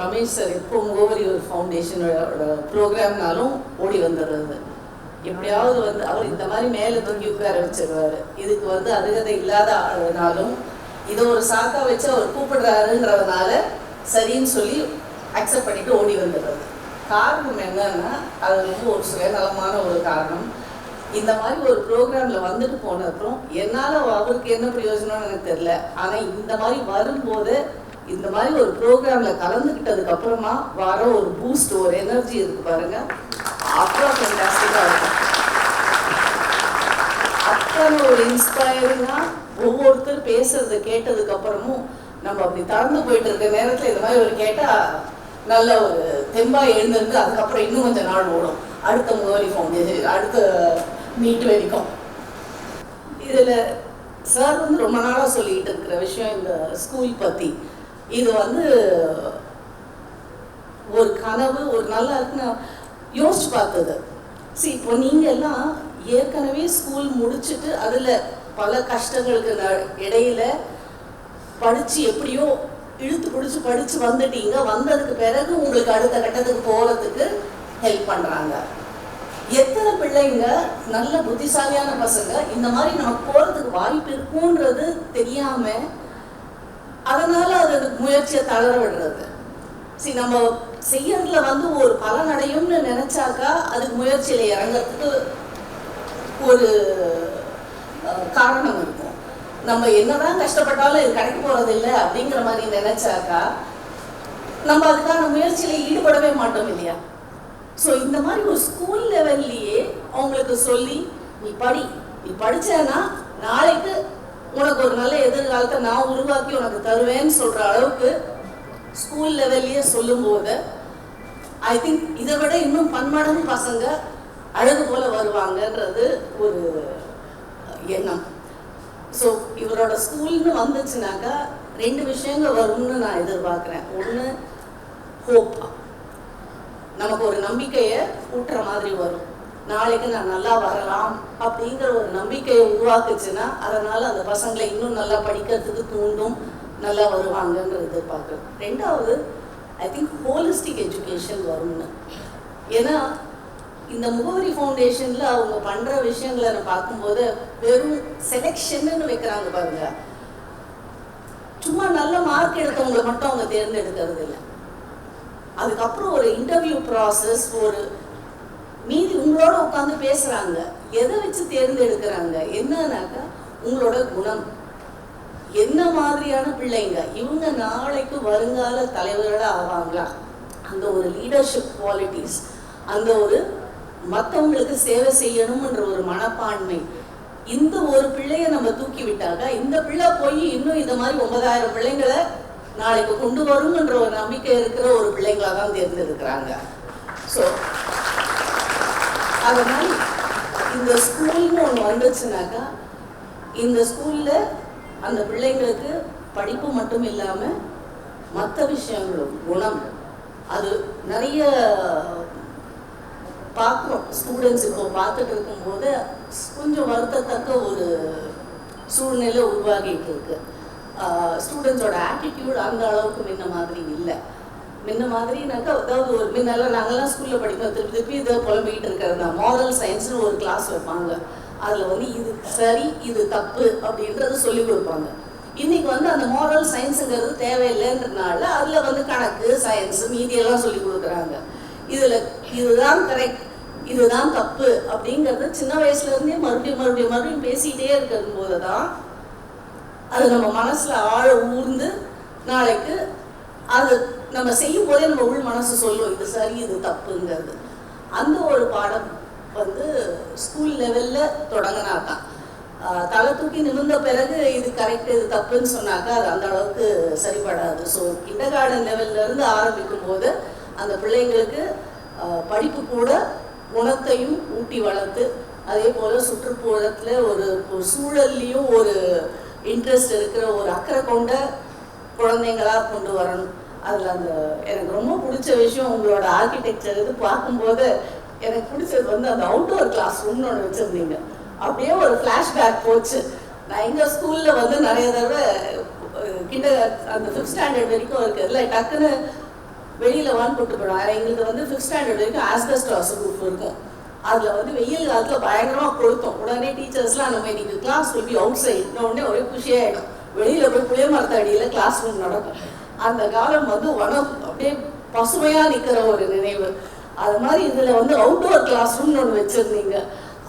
Ramesh sir எப்போ முகவரி ஒரு ஃபவுண்டேஷனோட ப்ரோக்ராம்னாலும் ஓடி வந்துடுறது. எப்படியாவது வந்து அவர் இந்த மாதிரி மேலே தூக்கி உட்கார வச்சிருவாரு. இதுக்கு வந்து அருகதை இல்லாத ஆளுனாலும் இதை ஒரு சாக்கா வச்சு அவர் கூப்பிடுறாருன்றதுனால சரின்னு சொல்லி அக்செப்ட் பண்ணிட்டு ஓடி வந்துடுறது. காரணம் என்னன்னா அது வந்து ஒரு சுயநலமான ஒரு காரணம். இந்த மாதிரி ஒரு ப்ரோக்ராமில் வந்துட்டு போன அப்புறம் என்னால் அவருக்கு என்ன பிரயோஜனம்னு எனக்கு தெரியல. ஆனால் இந்த மாதிரி வரும்போது இந்த மாதிரி ஒரு ப்ரோக்ராமில் கலந்துக்கிட்டதுக்கு அப்புறமா வர ஒரு பூஸ்ட், ஒரு எனர்ஜி இருக்கு பாருங்க, அப்புறம் ஃபேண்டாஸ்டிக்காக இருக்கும். அத்தனை ஒரு இன்ஸ்பைரிங்காக ஒவ்வொருத்தர் பேசுறதை கேட்டதுக்கு அப்புறமும் நம்ம அப்படி தளர்ந்து போயிட்டு இருக்க நேரத்தில் இந்த மாதிரி ஒரு கேட்டால் நல்ல ஒரு தெம்பாக எழுந்திருந்து அதுக்கப்புறம் இன்னும் கொஞ்சம் நாள் ஓடும் அடுத்த முகவரி ஃபவுண்டேஷன் அடுத்த மீட் வரைக்கும். இதில் சார் வந்து ரொம்ப நாளாக சொல்லிக்கிட்டு இருக்கிற விஷயம் இந்த ஸ்கூல் பற்றி, இது வந்து ஒரு கனவு, ஒரு நல்லா இருக்குன்னு யோசிச்சு பார்த்தது. சரி, இப்போ நீங்கள் எல்லாம் ஏற்கனவே ஸ்கூல் முடிச்சுட்டு அதில் பல கஷ்டங்களுக்கு இடையில படித்து எப்படியோ இழுத்து பிடிச்சி படித்து வந்துட்டீங்க. வந்ததுக்கு பிறகு உங்களுக்கு அடுத்த கட்டத்துக்கு போகிறதுக்கு ஹெல்ப் பண்ணுறாங்க. எத்தனை பிள்ளைங்க நல்ல புத்திசாலியான பசங்க இந்த மாதிரி நமக்கு போகிறதுக்கு வாய்ப்பு இருக்குன்றது தெரியாமல் அதனால் அது முயற்சியை தளர விடுறது. சரி, நம்ம செய்யறதுல வந்து ஒரு பலன் அடையும்னு நினச்சாக்கா அதுக்கு முயற்சியில் இறங்கிறதுக்கு ஒரு காரணம் இருக்கும். நம்ம என்னதான் கஷ்டப்பட்டாலும் இது கிடைக்க போகிறது இல்லை அப்படிங்கிற மாதிரி நினச்சாக்கா நம்ம அதுக்கான முயற்சியில் ஈடுபடவே மாட்டோம் இல்லையா? ஸோ இந்த மாதிரி ஒரு ஸ்கூல் லெவல்லையே அவங்களுக்கு சொல்லி நீ படித்தேன்னா நாளைக்கு உனக்கு ஒரு நல்ல எதிர்காலத்தை நான் உருவாக்கி உனக்கு தருவேன்னு சொல்கிற அளவுக்கு ஸ்கூல் லெவல்லையே சொல்லும்போது ஐ திங்க் இதை விட இன்னும் பன்மடங்கு பசங்க அழகு போல வருவாங்கன்றது ஒரு எண்ணம். ஸோ இவரோட ஸ்கூல்னு வந்துச்சுனாக்கா 2 விஷயங்கள் வரும்னு நான் எதிர்பார்க்குறேன். ஒன்று, ஹோப், நமக்கு ஒரு நம்பிக்கையை ஊட்டுற மாதிரி வரும். நாளைக்கு நான் நல்லா வரலாம் அப்படிங்கிற ஒரு நம்பிக்கையை உருவாக்குச்சுன்னா அதனால் அந்த பசங்களை இன்னும் நல்லா படிக்கிறதுக்கு தூண்டும், நல்லா வருவாங்கன்னு எதிர்பார்க்குறேன். 2வது, ஐ திங்க் ஹோலிஸ்டிக் எஜுகேஷன் வரும்னு. ஏன்னா இந்த முகவரி ஃபவுண்டேஷனில் அவங்க பண்ணுற விஷயங்களை நான் பார்க்கும்போது வெறும் செலெக்ஷன்னு வைக்கிறாங்க பாருங்க. சும்மா நல்ல மார்க் எடுத்தவங்களை மட்டும் அவங்க தேர்ந்தெடுக்கிறது இல்லை. அதுக்கப்புறம் ஒரு இன்டர்வியூ ப்ராசஸ், ஒரு மீதி உங்களோட உட்காந்து பேசுகிறாங்க. எதை வச்சு தேர்ந்தெடுக்கிறாங்க என்னன்னாக்கா உங்களோட குணம், என்ன மாதிரியான பிள்ளைங்க இவங்க நாளைக்கு வருங்கால தலைவர்களாக ஆவாங்களா, அந்த ஒரு லீடர்ஷிப் குவாலிட்டிஸ், அந்த ஒரு மற்றவங்களுக்கு சேவை செய்யணும்ன்ற ஒரு மனப்பான்மை, இந்த ஒரு பிள்ளைய நம்ம தூக்கி விட்டாக்கா இந்த பிள்ளை போய் இன்னும் இந்த மாதிரி 9000 பிள்ளைங்களை நாளைக்கு கொண்டு வரும்ன்ற ஒரு நம்பிக்கை இருக்கிற ஒரு பிள்ளைங்களாக தான் தேர்ந்தெடுக்கிறாங்க. ஸோ அதனால் இந்த ஸ்கூல்னு ஒன்று வந்துச்சுனாக்கா இந்த ஸ்கூலில் அந்த பிள்ளைங்களுக்கு படிப்பு மட்டும் இல்லாமல் மற்ற விஷயங்களும், குணம், அது நிறைய பார்க்குறோம். ஸ்டூடெண்ட்ஸ் இப்போ பார்த்துட்டு இருக்கும்போது கொஞ்சம் வருத்தத்தக்க ஒரு சூழ்நிலை உருவாகிட்டு இருக்கு. ஸ்டூடெண்ட்ஸோட ஆட்டிடியூட் அந்த அளவுக்கு முன்ன மாதிரி இல்லை. முன்ன மாதிரினாக்கா அதாவது ஒரு முன்னெல்லாம் நாங்கள்லாம் ஸ்கூலில் படிப்போம், திருப்பி இதை புலம்பிக்கிட்டு இருக்கிறது தான். மாரல் சயின்ஸ்னு ஒரு கிளாஸ் வைப்பாங்க. அதில் வந்து இது சரி இது தப்பு அப்படின்றது சொல்லி கொடுப்பாங்க. இன்னைக்கு வந்து அந்த மாரல் சயின்ஸுங்கிறது தேவையில்லைன்றதுனால அதில் வந்து கணக்கு, சயின்ஸு, மீதியெல்லாம் சொல்லி கொடுக்குறாங்க. இதில் இதுதான் கரெக்ட், இதுதான் தப்பு அப்படிங்கிறது சின்ன வயசுலேருந்தே மறுபடியும் பேசிக்கிட்டே இருக்கிற போது தான் அது நம்ம மனசில் ஆழ ஊர்ந்து நாளைக்கு அது நம்ம செய்யும் போதே நம்ம உள் மனசு சொல்லும் இது சரி இது தப்புங்கிறது. அந்த ஒரு பாடம் வந்து ஸ்கூல் லெவலில் தொடங்கினாதான். தலை தூக்கி நிமிர்ந்த பிறகு இது கரெக்ட் இது தப்புன்னு சொன்னாக்கா அது அந்த அளவுக்கு சரிபடாது. ஸோ கிண்டர் கார்டன் லெவல்லேருந்து ஆரம்பிக்கும் போது அந்த பிள்ளைங்களுக்கு படிப்பு கூட குணத்தையும் ஊட்டி வளர்த்து, அதே போல் சுற்றுப்புறத்தில் ஒரு சூழல்லையும் ஒரு இன்ட்ரெஸ்ட் இருக்கிற ஒரு அக்கறை கொண்ட குழந்தைங்களாக கொண்டு வரணும். அதில் அந்த எனக்கு ரொம்ப பிடிச்ச விஷயம் உங்களோட ஆர்கிடெக்சர் இது பார்க்கும்போது எனக்கு பிடிச்சது வந்து அந்த அவுட்டோர் கிளாஸ் ரூம்னு ஒன்று வச்சுருந்தீங்க. அப்படியே ஒரு ஃப்ளாஷ்பேக் போச்சு. நான் எங்கள் ஸ்கூலில் வந்து நிறைய தடவை கிண்டர் அந்த 5th ஸ்டாண்டர்ட் வரைக்கும் இருக்குதுல்ல, டக்குன்னு வெளியில் வான்னு கூட்டு போயிடுவோம். எங்களுக்கு வந்து 5th ஸ்டாண்டர்ட் வரைக்கும் ஆஸ்பெஸ்டாஸ் ரூஃப் இருக்கும். அதில் வந்து வெயில் காலத்தில் பயங்கரமாக கொளுத்தோம். உடனே டீச்சர்ஸ்லாம் நம்ம இன்னைக்கு class will be outside உடனே ஒரே குஷியாகிடும். வெளியில் போய் புளிய மரத்த அடியில் கிளாஸ் ரூம் நடக்கும். அந்த காலம் வந்து அப்படியே பசுமையாக நிற்கிற ஒரு நினைவு. அது மாதிரி இதில் வந்து அவுட்டோர் கிளாஸ் ரூம்னு ஒன்று வச்சுருந்தீங்க.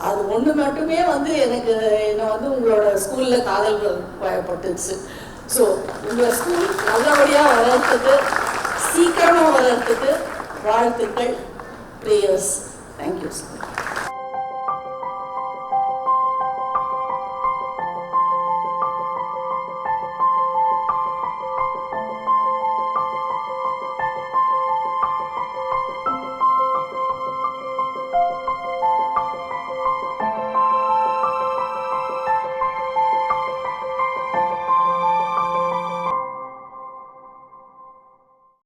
அது ஒன்று மட்டுமே வந்து என்னை வந்து உங்களோட ஸ்கூலில் காதல் பயப்பட்டுச்சு. ஸோ உங்கள் ஸ்கூல் நல்லபடியாக வளர்றதுக்கு, சீக்கிரமாக வளர்றதுக்கு வாழ்த்துக்கள், ப்ரேயர்ஸ். Thank you sir.